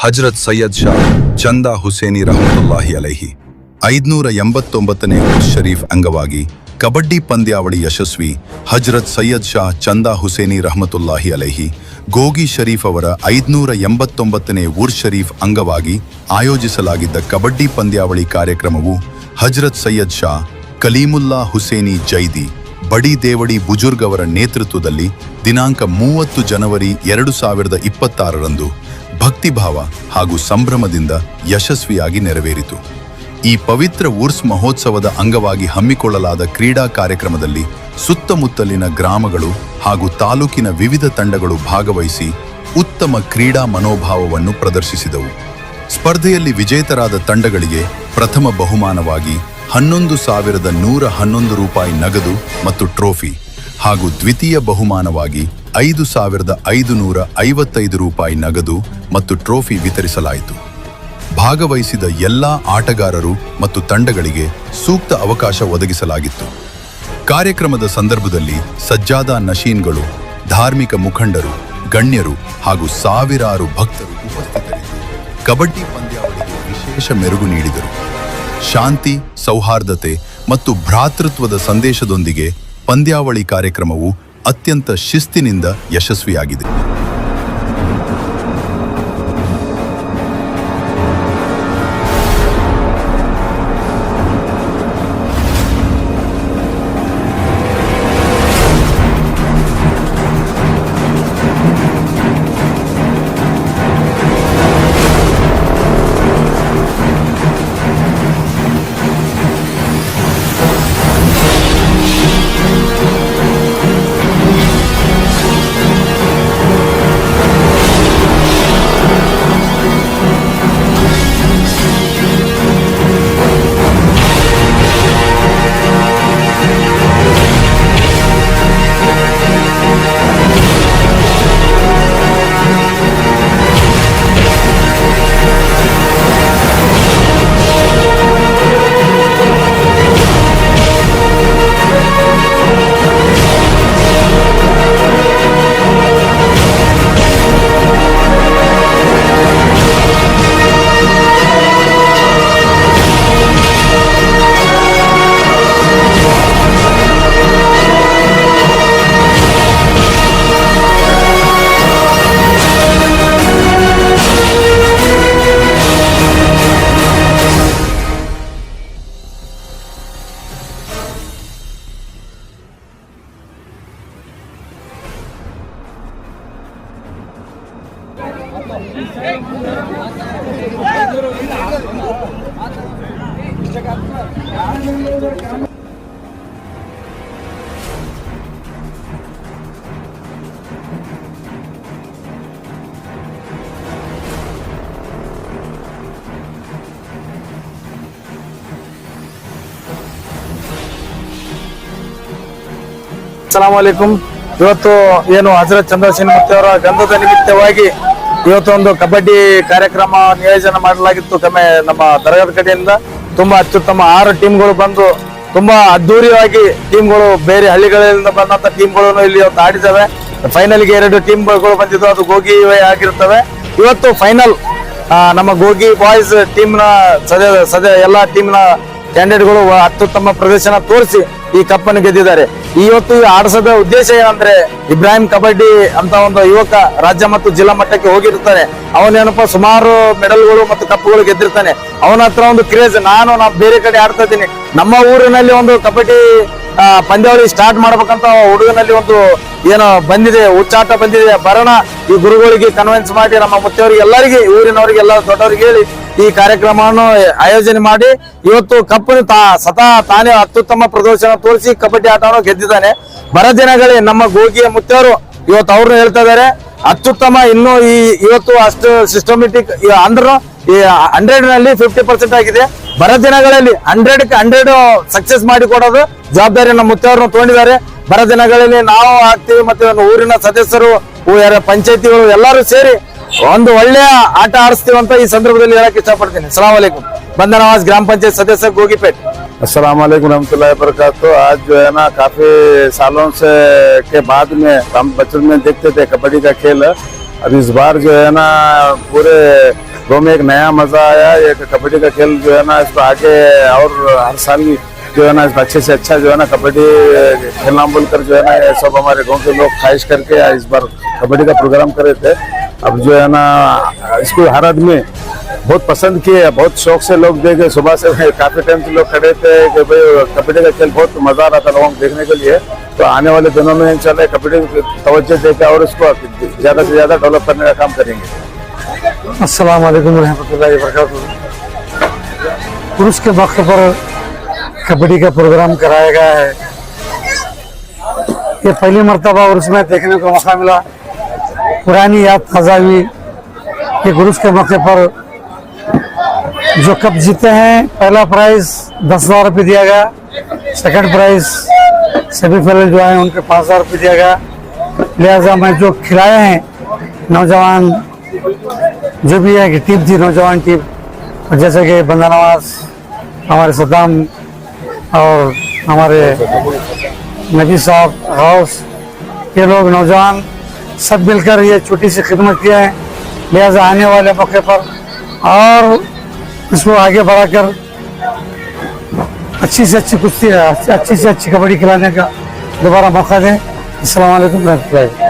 ಹಜರತ್ ಸೈಯದ್ ಶಾ ಚಂದಾ ಹುಸೇನಿ ರಹಮತುಲ್ಲಾಹಿ ಅಲೈಹಿ 589ನೇ ಉರ್ಸ್ ಶರೀಫ್ ಅಂಗವಾಗಿ ಕಬಡ್ಡಿ ಪಂದ್ಯಾವಳಿ ಯಶಸ್ವಿ. ಹಜರತ್ ಸೈಯದ್ ಶಾ ಚಂದಾ ಹುಸೇನಿ ರಹಮತುಲ್ಲಾಹಿ ಅಲೈಹಿ ಗೋಗಿ ಶರೀಫ್ ಅವರ 589ನೇ ಉರ್ಸ್ ಶರೀಫ್ ಅಂಗವಾಗಿ ಆಯೋಜಿಸಲಾಗಿದ್ದ ಕಬಡ್ಡಿ ಪಂದ್ಯಾವಳಿ ಕಾರ್ಯಕ್ರಮವು ಹಜರತ್ ಸೈಯದ್ ಶಾ ಕಲೀಮುಲ್ಲಾ ಹುಸೇನಿ ಜೈದಿ ಬಡಿ ದೇವಡಿ ಬುಜುರ್ಗ್ ಅವರ ನೇತೃತ್ವದಲ್ಲಿ ದಿನಾಂಕ 30 ಜನವರಿ 2026ರಂದು ಭಕ್ತಿಭಾವ ಹಾಗೂ ಸಂಭ್ರಮದಿಂದ ಯಶಸ್ವಿಯಾಗಿ ನೆರವೇರಿತು. ಈ ಪವಿತ್ರ ಉರ್ಸ್ ಮಹೋತ್ಸವದ ಅಂಗವಾಗಿ ಹಮ್ಮಿಕೊಳ್ಳಲಾದ ಕ್ರೀಡಾ ಕಾರ್ಯಕ್ರಮದಲ್ಲಿ ಸುತ್ತಮುತ್ತಲಿನ ಗ್ರಾಮಗಳು ಹಾಗೂ ತಾಲೂಕಿನ ವಿವಿಧ ತಂಡಗಳು ಭಾಗವಹಿಸಿ ಉತ್ತಮ ಕ್ರೀಡಾ ಮನೋಭಾವವನ್ನು ಪ್ರದರ್ಶಿಸಿದವು. ಸ್ಪರ್ಧೆಯಲ್ಲಿ ವಿಜೇತರಾದ ತಂಡಗಳಿಗೆ ಪ್ರಥಮ ಬಹುಮಾನವಾಗಿ 11,111 ರೂಪಾಯಿ ನಗದು ಮತ್ತು ಟ್ರೋಫಿ ಹಾಗೂ ದ್ವಿತೀಯ ಬಹುಮಾನವಾಗಿ 5,555 ರೂಪಾಯಿ ನಗದು ಮತ್ತು ಟ್ರೋಫಿ ವಿತರಿಸಲಾಯಿತು. ಭಾಗವಹಿಸಿದ ಎಲ್ಲಾ ಆಟಗಾರರು ಮತ್ತು ತಂಡಗಳಿಗೆ ಸೂಕ್ತ ಅವಕಾಶ ಒದಗಿಸಲಾಗಿತ್ತು. ಕಾರ್ಯಕ್ರಮದ ಸಂದರ್ಭದಲ್ಲಿ ಸಜ್ಜಾದಾ ನಶೀನ್ಗಳು, ಧಾರ್ಮಿಕ ಮುಖಂಡರು, ಗಣ್ಯರು ಹಾಗೂ ಸಾವಿರಾರು ಭಕ್ತರು ಉಪಸ್ಥಿತರಿದ್ದು ಕಬಡ್ಡಿ ಪಂದ್ಯಾವಳಿಗೆ ವಿಶೇಷ ಮೆರುಗು ನೀಡಿದರು. ಶಾಂತಿ, ಸೌಹಾರ್ದತೆ ಮತ್ತು ಭ್ರಾತೃತ್ವದ ಸಂದೇಶದೊಂದಿಗೆ ಪಂದ್ಯಾವಳಿ ಕಾರ್ಯಕ್ರಮವು ಅತ್ಯಂತ ಶಿಸ್ತಿನಿಂದ ಯಶಸ್ವಿಯಾಗಿದೆ. ಅಸ್ಸಲಾಮು ಅಲೈಕುಂ. ಇವತ್ತು ಏನು ಹಜರತ್ ಚಂದಾ ಹುಸೇನಿ ಅವರ ಗಂಧದ ನಿಮಿತ್ತವಾಗಿ ಇವತ್ತು ಒಂದು ಕಬಡ್ಡಿ ಕಾರ್ಯಕ್ರಮ ನಿಯೋಜನೆ ಮಾಡಲಾಗಿತ್ತು. ನಮ್ಮ ದರ್ಗಾದ ಕಡೆಯಿಂದ ತುಂಬಾ ಅತ್ಯುತ್ತಮ 6 ಟೀಮ್ಗಳು ಬಂದು ತುಂಬಾ ಅದ್ದೂರಿಯಾಗಿ ಟೀಮ್ಗಳು ಬೇರೆ ಹಳ್ಳಿಗಳಿಂದ ಬಂದಂತ ಟೀಮ್ಗಳನ್ನು ಇಲ್ಲಿ ಇವತ್ತು ಆಡಿದ್ದಾವೆ. ಫೈನಲ್ಗೆ 2 ಟೀಮ್ಗಳು ಬಂದಿದ್ದು, ಅದು ಗೋಗಿ ಆಗಿರ್ತವೆ. ಇವತ್ತು ಫೈನಲ್ ನಮ್ಮ ಗೋಗಿ ಬಾಯ್ಸ್ ಟೀಮ್ನ ಎಲ್ಲಾ ಟೀಮ್ನ ಕ್ಯಾಂಡಿಡೇಟ್ಗಳು ಅತ್ಯುತ್ತಮ ಪ್ರದರ್ಶನ ತೋರಿಸಿ ಈ ಕಪ್ಪನ್ನು ಗೆದ್ದಿದ್ದಾರೆ. ಇವತ್ತು ಆಡಿಸೋದ ಉದ್ದೇಶ ಏನಂದ್ರೆ, ಇಬ್ರಾಹಿಂ ಕಬಡ್ಡಿ ಅಂತ ಒಂದು ಯುವಕ ರಾಜ್ಯ ಮತ್ತು ಜಿಲ್ಲಾ ಮಟ್ಟಕ್ಕೆ ಹೋಗಿರ್ತಾನೆ. ಅವನೇನಪ್ಪ ಸುಮಾರು ಮೆಡಲ್ಗಳು ಮತ್ತು ಕಪ್ಪುಗಳು ಗೆದ್ದಿರ್ತಾನೆ. ಅವನ ಹತ್ರ ಒಂದು ಕ್ರೇಜ್, ನಾನು ಬೇರೆ ಕಡೆ ಆಡ್ತಾ ಇದ್ದೀನಿ, ನಮ್ಮ ಊರಿನಲ್ಲಿ ಒಂದು ಕಬಡ್ಡಿ ಪಂದ್ಯಾವಳಿ ಸ್ಟಾರ್ಟ್ ಮಾಡ್ಬೇಕಂತ ಹುಡುಗನಲ್ಲಿ ಒಂದು ಏನೋ ಬಂದಿದೆ, ಹುಚ್ಚಾಟ ಬಂದಿದೆ. ಬರೋಣ, ಈ ಗುರುಗಳಿಗೆ ಕನ್ವಿನ್ಸ್ ಮಾಡಿ ನಮ್ಮ ಮುತ್ತವರಿಗೆ ಎಲ್ಲರಿಗೆ, ಊರಿನವರಿಗೆ ಎಲ್ಲ ದೊಡ್ಡವರಿಗೆ ಹೇಳಿ ಈ ಕಾರ್ಯಕ್ರಮವನ್ನು ಆಯೋಜನೆ ಮಾಡಿ ಇವತ್ತು ಕಪ್ಪನ್ನು ತಾನೇ ಅತ್ಯುತ್ತಮ ಪ್ರದರ್ಶನ ತೋರಿಸಿ ಕಬಡ್ಡಿ ಆಟವನ್ನು ಗೆದ್ದಿದ್ದಾನೆ. ಬರ ದಿನಗಳೇ ನಮ್ಮ ಗೋಗಿಯ ಮುತ್ತವರು ಇವತ್ತು ಅವ್ರನ್ನ ಹೇಳ್ತಾ ಇದಾರೆ, ಅತ್ಯುತ್ತಮ ಇನ್ನು ಇವತ್ತು ಅಷ್ಟು ಸಿಸ್ಟಮೆಟಿಕ್ ಅಂದ್ರೂ ಈ 100ನಲ್ಲಿ 50% ಆಗಿದೆ. ಬರ ದಿನಗಳಲ್ಲಿ 100ಕ್ಕೆ 100 ಸಕ್ಸಸ್ ಮಾಡಿ ಕೊಡೋದು ಜವಾಬ್ದಾರಿ ನಮ್ಮ ಮುತ್ತವ್ರನ್ನ ತಗೊಂಡಿದ್ದಾರೆ. ಬರ ದಿನಗಳಲ್ಲಿ ನಾವು ಆಗ್ತೀವಿ, ಮತ್ತೆ ಊರಿನ ಸದಸ್ಯರು, ಪಂಚಾಯತಿಗಳು ಎಲ್ಲರೂ ಸೇರಿ ಒಂದು ಒಳ್ಳೆಯ ಆಟ ಆಡಿಸ್ತೀವಿ ಅಂತ ಈ ಸಂದರ್ಭದಲ್ಲಿ ಹೇಳಕ್ ಇಷ್ಟಪಡ್ತೀನಿ. अस्सलाम वालेकुम. बंदा नवाज ग्राम पंचायत सदस्य गोगीपेट। अस्सलाम वालेकुम रहमतुल्लाहि वबरकातुहू। आज जो है ना काफी सालों से के बाद में हम बचपन में देखते थे कबड्डी का खेल। अब इस बार जो है ना पूरे तो में एक नया मजा आया। एक कबड्डी का खेल जो है ना इसको आगे और हर साल जो है ना अच्छे से अच्छा जो है ना कबड्डी खेलना बोलकर जो है ना ये सब हमारे गांव के लोग ख्वाहिश करके इस बार कबड्डी का प्रोग्राम करे थे। अब जो है ना इसको हर आदमी बहुत पसंद किए, बहुत शौक से लोग देखे। सुबह से काफी टाइम से लोग खड़े थे कि भाई कबड्डी का खेल बहुत मजा आ रहा था लोगों को देखने के लिए। तो आने वाले दिनों में इंशाल्लाह कबड्डी तवज्जो देकर और इसको ज्यादा से ज्यादा डेवलप करने का काम करेंगे। अस्सलाम वालेकुम रहमतुल्लाहि व बरकातहू। उर्स के मौके पर कबड्डी का प्रोग्राम कराया गया है। ये पहली मर्तबा उर्स में देखने को मौका मिला, पुरानी याद ताज़ा हुई कि उर्स के मौके पर जो कप जीते हैं पहला प्राइज 10,000 रुपये दिया गया, सेकंड प्राइज सेमीफाइनल जो है उनके 5,000 रुपये दिया गया। लिहाजा मैं जो खिलाए हैं नौजवान जो भी है कि टीम थी नौजवान टीम, और जैसे कि बंदा नवाज, हमारे सद्दाम और हमारे नबी साहब गौस, ये लोग नौजवान सब मिलकर ये छोटी सी खिदमत किए हैं। लिहाजा आने वाले मौके पर और इसको आगे बढ़ाकर अच्छी से अच्छी कुश्ती अच्छी से अच्छी कबड्डी खिलाने का दोबारा मौका दें। अस्सलाम वालेकुम रहमतुल्लाह।